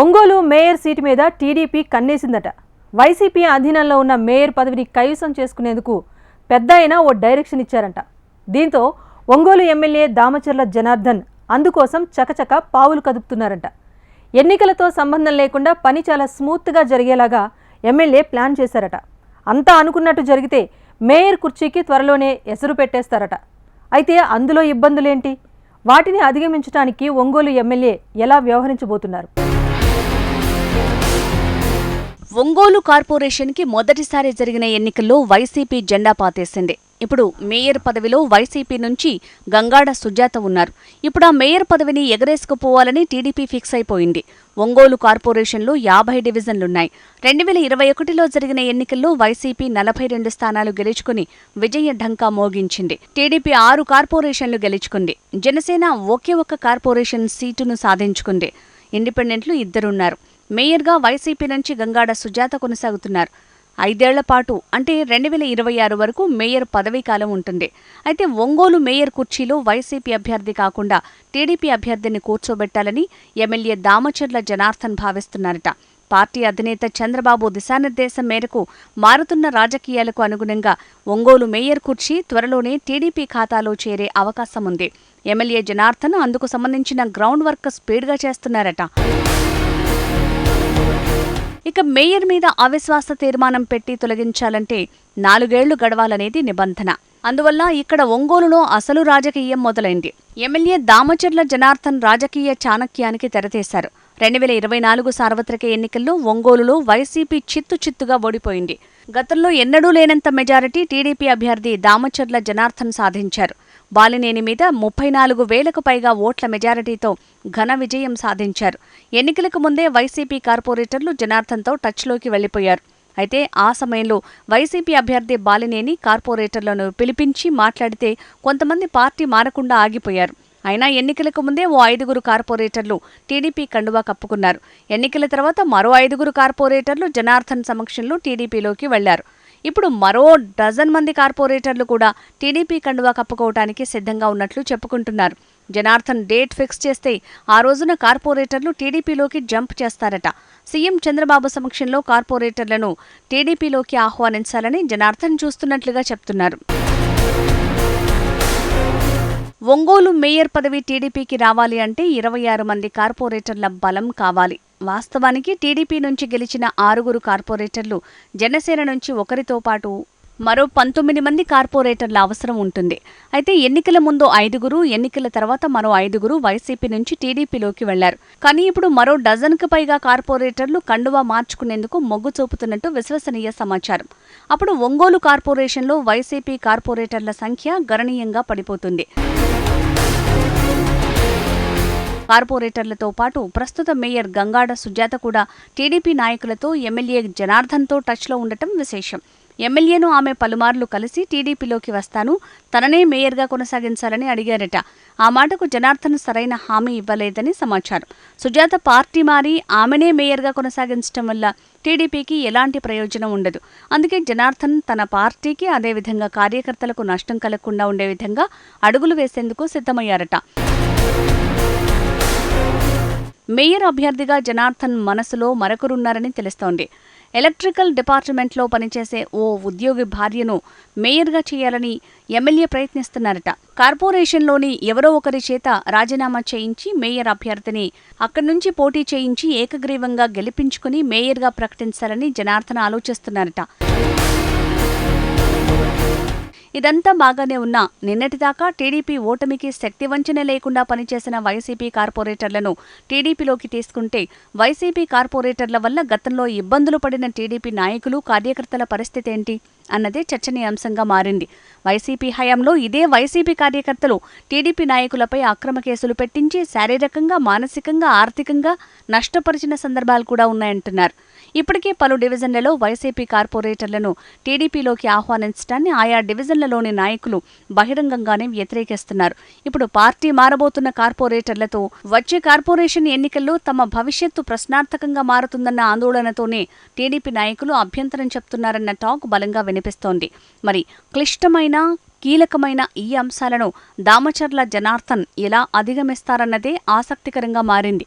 Ongole mayor seat మీద TDP కన్నేసిందట. YCP అధీనంలో ఉన్న మేయర్ పదవిని కైవసం చేసుకునేందుకు పెద్ద అయినా ఓ డైరెక్షన్ ఇచ్చారంట. దీంతో ఒంగోలు ఎమ్మెల్యే దామచర్ల జనార్దన్ అందుకోసం చకచక పావులు కదుపుతున్నారంట. ఎన్నికలతో సంబంధం లేకుండా పని చాలా స్మూత్గా జరిగేలాగా ఎమ్మెల్యే ప్లాన్ చేశారట. అంతా అనుకున్నట్టు జరిగితే మేయర్ కుర్చీకి త్వరలోనే ఎసరు పెట్టేస్తారట. అయితే అందులో ఇబ్బందులేంటి? వాటిని అధిగమించడానికి ఒంగోలు ఎమ్మెల్యే ఎలా వ్యవహరించబోతున్నారు? ఒంగోలు కార్పొరేషన్కి మొదటిసారి జరిగిన ఎన్నికల్లో వైసీపీ జెండా పాతేసింది. ఇప్పుడు మేయర్ పదవిలో వైసీపీ నుంచి గంగాడ సుజాత ఉన్నారు. ఇప్పుడు ఆ మేయర్ పదవిని ఎగరేసుకుపోవాలని టీడీపీ ఫిక్స్ అయిపోయింది. ఒంగోలు కార్పొరేషన్లో 50 డివిజన్లున్నాయి. 2021లో జరిగిన ఎన్నికల్లో వైసీపీ 42 స్థానాలు గెలుచుకుని విజయ ఢంకా మోగించింది. టీడీపీ 6 కార్పొరేషన్లు గెలుచుకుంది. జనసేన ఒకే ఒక్క కార్పొరేషన్ సీటును సాధించుకుంది. ఇండిపెండెంట్లు 2 ఉన్నారు. మేయర్గా వైసీపీ నుంచి గంగాడ సుజాత కొనసాగుతున్నారు. 5 ఏళ్ల పాటు అంటే 2026 వరకు మేయర్ పదవీకాలం ఉంటుంది. అయితే ఒంగోలు మేయర్ కుర్చీలో వైసీపీ అభ్యర్థి కాకుండా టీడీపీ అభ్యర్థిని కూర్చోబెట్టాలని ఎమ్మెల్యే దామచర్ల జనార్దన్ భావిస్తున్నారట. పార్టీ అధినేత చంద్రబాబు దిశానిర్దేశం మేరకు మారుతున్న రాజకీయాలకు అనుగుణంగా ఒంగోలు మేయర్ కుర్చీ త్వరలోనే టీడీపీ ఖాతాలో చేరే అవకాశం ఉంది. ఎమ్మెల్యే జనార్దన్ అందుకు సంబంధించిన గ్రౌండ్ వర్క్ స్పీడ్గా చేస్తున్నారట. ఇక మేయర్ మీద అవిశ్వాస తీర్మానం పెట్టి తొలగించాలంటే 4 ఏళ్లు గడవాలనేది నిబంధన. అందువల్ల ఇక్కడ ఒంగోలులో అసలు రాజకీయం మొదలైంది. ఎమ్మెల్యే దామచర్ల జనార్దన్ రాజకీయ చాణక్యానికి తెరతీశారు. 2024 సార్వత్రిక ఎన్నికల్లో ఒంగోలులో వైసీపీ చిత్తుగా ఓడిపోయింది. గతంలో ఎన్నడూ లేనంత మెజారిటీ టీడీపీ అభ్యర్థి దామచర్ల జనార్దన్ సాధించారు. బాలినేని మీద 34,000కు పైగా ఓట్ల మెజారిటీతో ఘన విజయం సాధించారు. ఎన్నికలకు ముందే వైసీపీ కార్పొరేటర్లు జనార్దన్తో టచ్లోకి వెళ్లిపోయారు. అయితే ఆ సమయంలో వైసీపీ అభ్యర్థి బాలినేని కార్పొరేటర్లను పిలిపించి మాట్లాడితే కొంతమంది పార్టీ మారకుండా ఆగిపోయారు. అయినా ఎన్నికలకు ముందే ఓ 5 కార్పొరేటర్లు టీడీపీ కండువా కప్పుకున్నారు. ఎన్నికల తర్వాత మరో 5 కార్పొరేటర్లు జనార్దన్ సమక్షంలో టీడీపీలోకి వెళ్లారు. ఇప్పుడు మరో 12 మంది కార్పొరేటర్లు కూడా టీడీపీ కండువా కప్పుకోవటానికి సిద్ధంగా ఉన్నట్లు చెప్పుకుంటున్నారు. జనార్దన్ డేట్ ఫిక్స్ చేస్తే ఆ రోజున కార్పొరేటర్లు టీడీపీలోకి జంప్ చేస్తారట. సీఎం చంద్రబాబు సమక్షంలో కార్పొరేటర్లను టీడీపీలోకి ఆహ్వానించాలని జనార్దన్ చూస్తున్నట్లుగా చెప్తున్నారు. ఒంగోలు మేయర్ పదవి టీడీపీకి రావాలి అంటే 26 మంది కార్పొరేటర్ల బలం కావాలి. వాస్తవానికి టీడీపీ నుంచి గెలిచిన 6 కార్పొరేటర్లు, జనసేన నుంచి ఒకరితో పాటు మరో 19 మంది కార్పొరేటర్ల అవసరం ఉంటుంది. అయితే ఎన్నికల ముందు 5, ఎన్నికల తర్వాత మరో 5 వైసీపీ నుంచి టీడీపీలోకి వెళ్లారు. కానీ ఇప్పుడు మరో 12కు పైగా కార్పొరేటర్లు కండువా మార్చుకునేందుకు మొగ్గు చూపుతున్నట్టు విశ్వసనీయ సమాచారం. అప్పుడు ఒంగోలు కార్పొరేషన్లో వైసీపీ కార్పొరేటర్ల సంఖ్య గణనీయంగా పడిపోతుంది. కార్పొరేటర్లతో పాటు ప్రస్తుత మేయర్ గంగాడ సుజాత కూడా టీడీపీ నాయకులతో ఎమ్మెల్యే జనార్దన్తో టచ్లో ఉండటం విశేషం. ఎమ్మెల్యేను ఆమె పలుమార్లు కలిసి టీడీపీలోకి వస్తాను, తననే మేయర్గా కొనసాగించాలని అడిగారట. ఆ మాటకు జనార్దన్ సరైన హామీ ఇవ్వలేదని సమాచారం. సుజాత పార్టీ మారి ఆమెనే మేయర్గా కొనసాగించడం వల్ల టీడీపీకి ఎలాంటి ప్రయోజనం ఉండదు. అందుకే జనార్దన్ తన పార్టీకి అదేవిధంగా కార్యకర్తలకు నష్టం కలగకుండా ఉండే విధంగా అడుగులు వేసేందుకు సిద్ధమయ్యారట. మేయర్ అభ్యర్థిగా జనార్దన్ మనసులో మరొకరున్నారని తెలుస్తోంది. ఎలక్ట్రికల్ డిపార్ట్మెంట్లో పనిచేసే ఓ ఉద్యోగి భార్యను మేయర్గా చేయాలని ఎమ్మెల్యే ప్రయత్నిస్తున్నారట. కార్పొరేషన్లోని ఎవరో ఒకరి చేత రాజీనామా చేయించి మేయర్ అభ్యర్థిని అక్కడి నుంచి పోటీ చేయించి ఏకగ్రీవంగా గెలిపించుకుని మేయర్గా ప్రకటించాలని జనార్దన్ ఆలోచిస్తున్నారట. ఇదంతా బాగానే ఉన్నా నిన్నటిదాకా టీడీపీ ఓటమికి శక్తివంచన లేకుండా పనిచేసిన వైసీపీ కార్పొరేటర్లను టీడీపీలోకి తీసుకుంటే వైసీపీ కార్పొరేటర్ల వల్ల గతంలో ఇబ్బందులు పడిన టీడీపీ నాయకులు, కార్యకర్తల పరిస్థితి ఏంటి అన్నదే చర్చనీయాంశంగా మారింది. వైసీపీ హయాంలో ఇదే వైసీపీ కార్యకర్తలు టీడీపీ నాయకులపై అక్రమ కేసులు పెట్టించి శారీరకంగా, మానసికంగా, ఆర్థికంగా నష్టపరిచిన సందర్భాలు కూడా ఉన్నాయంటున్నారు. ఇప్పటికే పలు డివిజన్లలో వైసీపీ కార్పొరేటర్లను టీడీపీలోకి ఆహ్వానించడాన్ని ఆయా డివిజన్లలోని నాయకులు బహిరంగంగానే వ్యతిరేకిస్తున్నారు. ఇప్పుడు పార్టీ మారబోతున్న కార్పొరేటర్లతో వచ్చే కార్పొరేషన్ ఎన్నికల్లో తమ భవిష్యత్తు ప్రశ్నార్థకంగా మారుతుందన్న ఆందోళనతోనే టీడీపీ నాయకులు అభ్యంతరం చెప్తున్నారన్న టాక్ బలంగా వినిపిస్తోంది. మరి క్లిష్టమైన, కీలకమైన ఈ అంశాలను దామచర్ల జనార్దన్ ఎలా అధిగమిస్తారన్నదే ఆసక్తికరంగా మారింది.